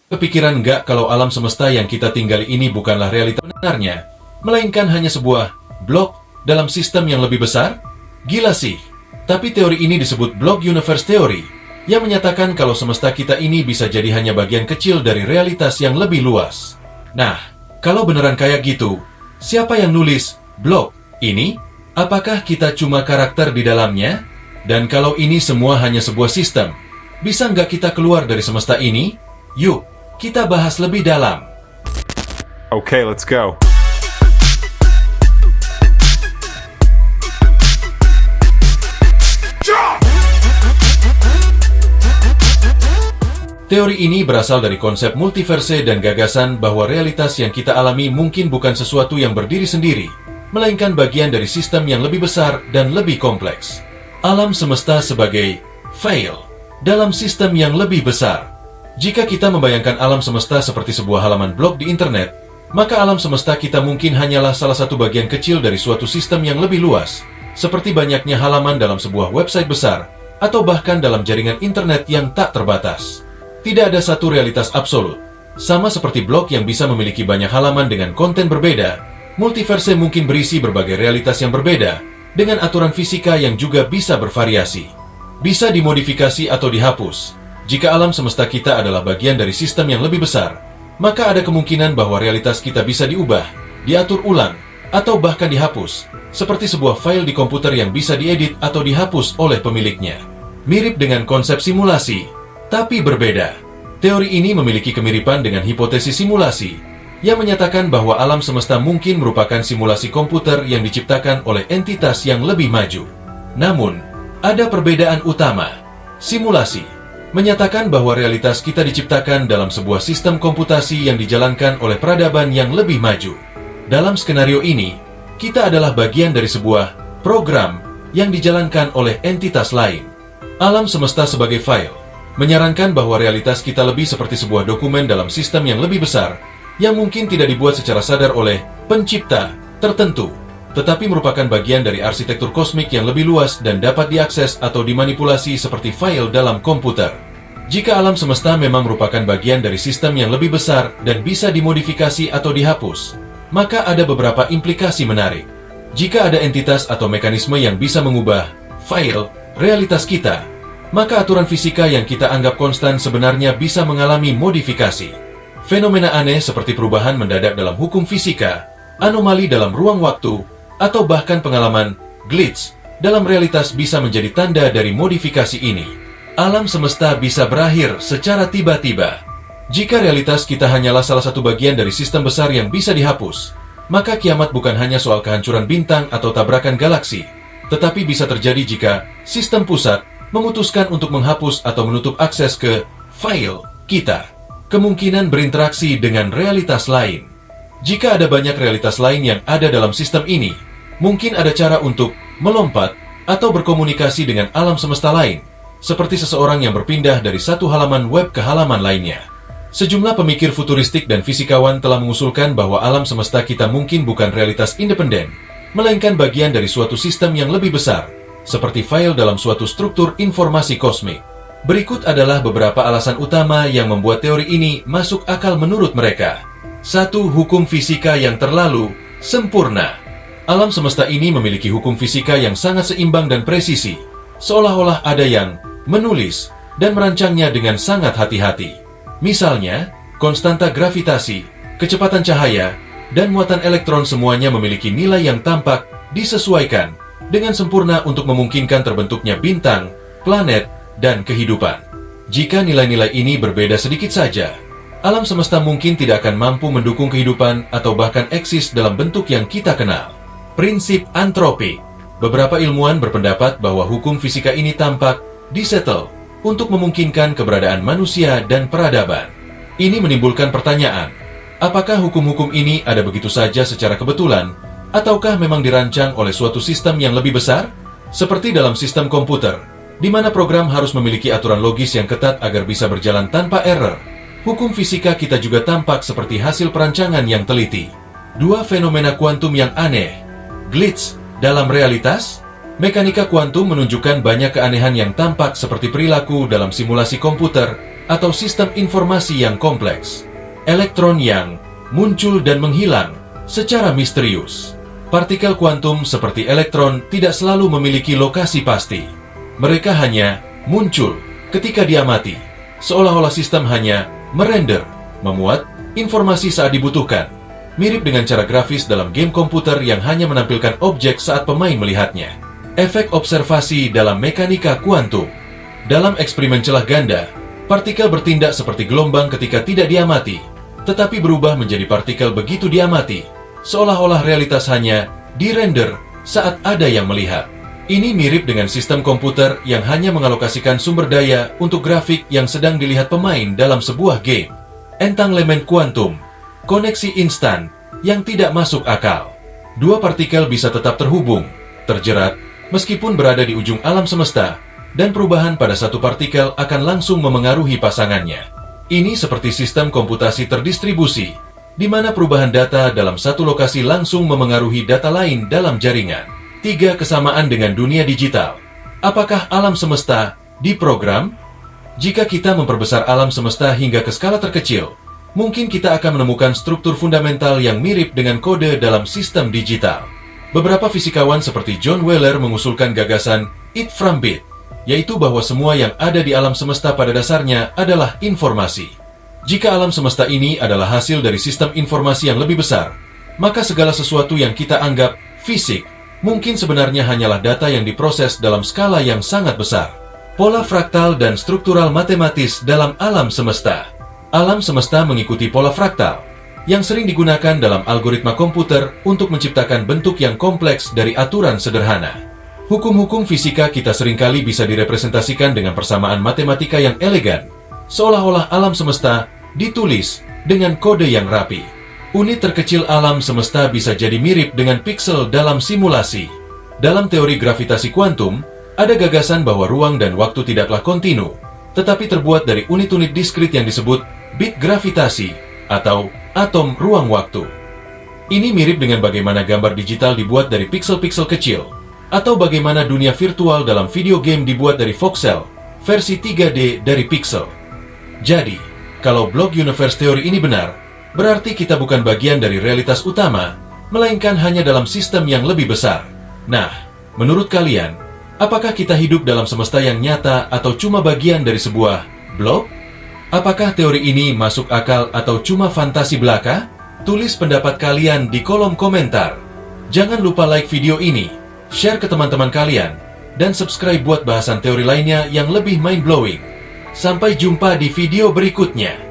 Kepikiran nggak kalau alam semesta yang kita tinggali ini bukanlah realitas benarnya, melainkan hanya sebuah blok dalam sistem yang lebih besar? Gila sih. Tapi teori ini disebut block universe theory, yang menyatakan kalau semesta kita ini bisa jadi hanya bagian kecil dari realitas yang lebih luas. Nah, kalau beneran kayak gitu, siapa yang nulis blok ini? Apakah kita cuma karakter di dalamnya? Dan kalau ini semua hanya sebuah sistem, bisa nggak kita keluar dari semesta ini? Yuk, kita bahas lebih dalam. Okay, let's go. Teori ini berasal dari konsep multiverse dan gagasan bahwa realitas yang kita alami mungkin bukan sesuatu yang berdiri sendiri, melainkan bagian dari sistem yang lebih besar dan lebih kompleks. Alam semesta sebagai file dalam sistem yang lebih besar. Jika kita membayangkan alam semesta seperti sebuah halaman blog di internet, maka alam semesta kita mungkin hanyalah salah satu bagian kecil dari suatu sistem yang lebih luas, seperti banyaknya halaman dalam sebuah website besar, atau bahkan dalam jaringan internet yang tak terbatas. Tidak ada satu realitas absolut. Sama seperti blog yang bisa memiliki banyak halaman dengan konten berbeda, multiverse mungkin berisi berbagai realitas yang berbeda, dengan aturan fisika yang juga bisa bervariasi. Bisa dimodifikasi atau dihapus. Jika alam semesta kita adalah bagian dari sistem yang lebih besar, maka ada kemungkinan bahwa realitas kita bisa diubah, diatur ulang, atau bahkan dihapus, seperti sebuah file di komputer yang bisa diedit atau dihapus oleh pemiliknya. Mirip dengan konsep simulasi, tapi berbeda. Teori ini memiliki kemiripan dengan hipotesis simulasi, yang menyatakan bahwa alam semesta mungkin merupakan simulasi komputer yang diciptakan oleh entitas yang lebih maju. Namun, ada perbedaan utama. Simulasi menyatakan bahwa realitas kita diciptakan dalam sebuah sistem komputasi yang dijalankan oleh peradaban yang lebih maju. Dalam skenario ini, kita adalah bagian dari sebuah program yang dijalankan oleh entitas lain. Alam semesta sebagai file menyarankan bahwa realitas kita lebih seperti sebuah dokumen dalam sistem yang lebih besar, yang mungkin tidak dibuat secara sadar oleh pencipta tertentu, tetapi merupakan bagian dari arsitektur kosmik yang lebih luas dan dapat diakses atau dimanipulasi seperti file dalam komputer. Jika alam semesta memang merupakan bagian dari sistem yang lebih besar dan bisa dimodifikasi atau dihapus, maka ada beberapa implikasi menarik. Jika ada entitas atau mekanisme yang bisa mengubah file realitas kita, maka aturan fisika yang kita anggap konstan sebenarnya bisa mengalami modifikasi. Fenomena aneh seperti perubahan mendadak dalam hukum fisika, anomali dalam ruang waktu, atau bahkan pengalaman glitch dalam realitas bisa menjadi tanda dari modifikasi ini. Alam semesta bisa berakhir secara tiba-tiba. Jika realitas kita hanyalah salah satu bagian dari sistem besar yang bisa dihapus, maka kiamat bukan hanya soal kehancuran bintang atau tabrakan galaksi, tetapi bisa terjadi jika sistem pusat memutuskan untuk menghapus atau menutup akses ke file kita. Kemungkinan berinteraksi dengan realitas lain. Jika ada banyak realitas lain yang ada dalam sistem ini, mungkin ada cara untuk melompat atau berkomunikasi dengan alam semesta lain, seperti seseorang yang berpindah dari satu halaman web ke halaman lainnya. Sejumlah pemikir futuristik dan fisikawan telah mengusulkan bahwa alam semesta kita mungkin bukan realitas independen, melainkan bagian dari suatu sistem yang lebih besar, seperti file dalam suatu struktur informasi kosmik. Berikut adalah beberapa alasan utama yang membuat teori ini masuk akal menurut mereka. 1. Hukum fisika yang terlalu sempurna. Alam semesta ini memiliki hukum fisika yang sangat seimbang dan presisi, seolah-olah ada yang menulis dan merancangnya dengan sangat hati-hati. Misalnya, konstanta gravitasi, kecepatan cahaya, dan muatan elektron semuanya memiliki nilai yang tampak disesuaikan dengan sempurna untuk memungkinkan terbentuknya bintang, planet, dan kehidupan. Jika nilai-nilai ini berbeda sedikit saja, alam semesta mungkin tidak akan mampu mendukung kehidupan atau bahkan eksis dalam bentuk yang kita kenal. Prinsip antropik. Beberapa ilmuwan berpendapat bahwa hukum fisika ini tampak disetel untuk memungkinkan keberadaan manusia dan peradaban. Ini menimbulkan pertanyaan, apakah hukum-hukum ini ada begitu saja secara kebetulan, ataukah memang dirancang oleh suatu sistem yang lebih besar? Seperti dalam sistem komputer, di mana program harus memiliki aturan logis yang ketat agar bisa berjalan tanpa error. Hukum fisika kita juga tampak seperti hasil perancangan yang teliti. 2. Fenomena kuantum yang aneh. Glitch dalam realitas. Mekanika kuantum menunjukkan banyak keanehan yang tampak seperti perilaku dalam simulasi komputer atau sistem informasi yang kompleks. Elektron yang muncul dan menghilang secara misterius. Partikel kuantum seperti elektron tidak selalu memiliki lokasi pasti. Mereka hanya muncul ketika diamati, seolah-olah sistem hanya merender, memuat informasi saat dibutuhkan. Mirip dengan cara grafis dalam game komputer yang hanya menampilkan objek saat pemain melihatnya. Efek observasi dalam mekanika kuantum. Dalam eksperimen celah ganda, partikel bertindak seperti gelombang ketika tidak diamati, tetapi berubah menjadi partikel begitu diamati, seolah-olah realitas hanya dirender saat ada yang melihat. Ini mirip dengan sistem komputer yang hanya mengalokasikan sumber daya untuk grafik yang sedang dilihat pemain dalam sebuah game. Entanglemen kuantum, koneksi instan yang tidak masuk akal. Dua partikel bisa tetap terhubung, terjerat, meskipun berada di ujung alam semesta, dan perubahan pada satu partikel akan langsung memengaruhi pasangannya. Ini seperti sistem komputasi terdistribusi, di mana perubahan data dalam satu lokasi langsung memengaruhi data lain dalam jaringan. 3 kesamaan dengan dunia digital. Apakah alam semesta diprogram? Jika kita memperbesar alam semesta hingga ke skala terkecil, mungkin kita akan menemukan struktur fundamental yang mirip dengan kode dalam sistem digital. Beberapa fisikawan seperti John Wheeler mengusulkan gagasan it from bit, yaitu bahwa semua yang ada di alam semesta pada dasarnya adalah informasi. Jika alam semesta ini adalah hasil dari sistem informasi yang lebih besar, maka segala sesuatu yang kita anggap fisik mungkin sebenarnya hanyalah data yang diproses dalam skala yang sangat besar. Pola fraktal dan struktural matematis dalam alam semesta. Alam semesta mengikuti pola fraktal, yang sering digunakan dalam algoritma komputer untuk menciptakan bentuk yang kompleks dari aturan sederhana. Hukum-hukum fisika kita seringkali bisa direpresentasikan dengan persamaan matematika yang elegan, seolah-olah alam semesta ditulis dengan kode yang rapi. Unit terkecil alam semesta bisa jadi mirip dengan piksel dalam simulasi. Dalam teori gravitasi kuantum, ada gagasan bahwa ruang dan waktu tidaklah kontinu, tetapi terbuat dari unit-unit diskrit yang disebut bit gravitasi atau atom ruang waktu. Ini mirip dengan bagaimana gambar digital dibuat dari piksel-piksel kecil, atau bagaimana dunia virtual dalam video game dibuat dari voxel, versi 3D dari piksel. Jadi, kalau block universe teori ini benar, berarti kita bukan bagian dari realitas utama, melainkan hanya dalam sistem yang lebih besar. Nah, menurut kalian, apakah kita hidup dalam semesta yang nyata atau cuma bagian dari sebuah blok? Apakah teori ini masuk akal atau cuma fantasi belaka? Tulis pendapat kalian di kolom komentar. Jangan lupa like video ini, share ke teman-teman kalian, dan subscribe buat bahasan teori lainnya yang lebih mind-blowing. Sampai jumpa di video berikutnya.